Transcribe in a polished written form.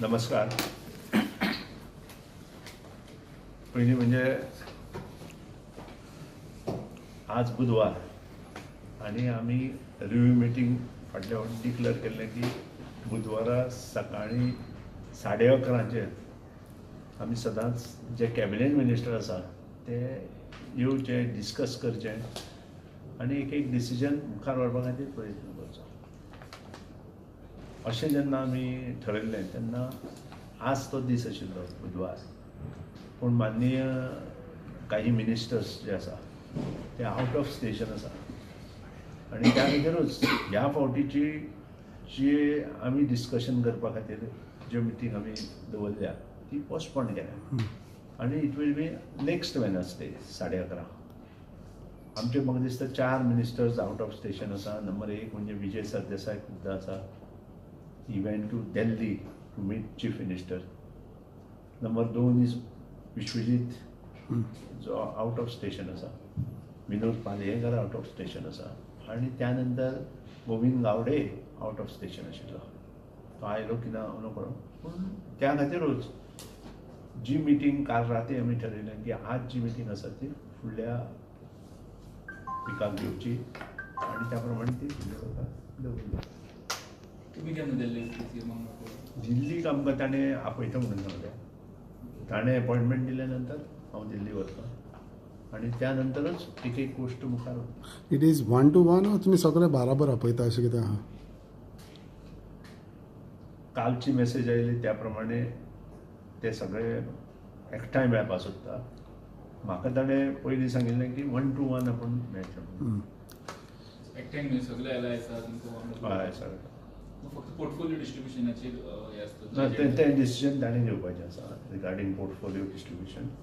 नमस्कार. पहिली म्हणजे आज बुधवार आणि आम्ही रिव्ह्यू मिटींग फाटल्या फावटी डिक्लेअर केल्लें की बुधवारा सकाळी 11:30 आमी सदांच जे कॅबिनेट मिनिस्टर आसा ते येवचे, डिस्कस करचे आनी एक डिसिजन मुखार व्हरपा खातीर प्रयत्न करचो. अशें जेन्ना आमी ठरयल्लें तेन्ना आज तो दीस आशिल्लो बुधवार, पूण माननीय काही मिनिस्टर्स जे आसा ते आउट ऑफ स्टेशन आसा आनी त्या खातीरूच ह्या फावटीची जी आमी डिस्कशन करपा खातीर ज्यो मिटींग आमी दवरल्या ती पोस्टपोन केल्या आनी it will be next Wednesday 11:30. आमचे म्हाका दिसता 4 मिनिस्टर्स आउट ऑफ स्टेशन आसा. नंबर 1 म्हणजे विजय सरदेसाय सुद्दां आसा. He went to Delhi to meet chief minister. Number 2 is Vishwajit जो आउट ऑफ स्टेशन आसा. Vinod Palyekar out of station आसा आनी त्या नंतर Govind Gawade out of station आशिल्लो. तो आयलो की ना हांव नकळो, पूण त्या खातीरूच जी मिटींग काल राती आमी ठरयलें की आज जी मिटींग आसा ती फुडल्या विकाक घेवची आनी त्या प्रमाणे ती फुडल्या विकाक दवरली. तुम्ही केन्ना दिल्ली दिल्लीक आमकां ताणें आपयता म्हणून सांगलें. ताणें अपॉयंटमेंट दिल्या नंतर हांव दिल्ली वतलों आनी त्या नंतरच एक गोश्ट मुखार वता. इट इज 1 to 1 वा तुमी सगळे बाराबर आपयता अशें कितें आहा? कालची मेसेज आयली त्या प्रमाणे ते सगळे एकठांय मेळपा सोदता. म्हाका ताणें पयलीं सांगिल्लें की 1 to 1 आपूण मेळचें म्हणून. एकट्याक सगळे एलाय आसा तुमकां हय सर. फक्त पोर्टफोलियो डिस्ट्रिब्युशनाचेर हे ना आसता तें डिसिजन ताणें घेवपाचें आसा रिगार्डींग पोर्टफोलियो डिस्ट्रिब्युशन.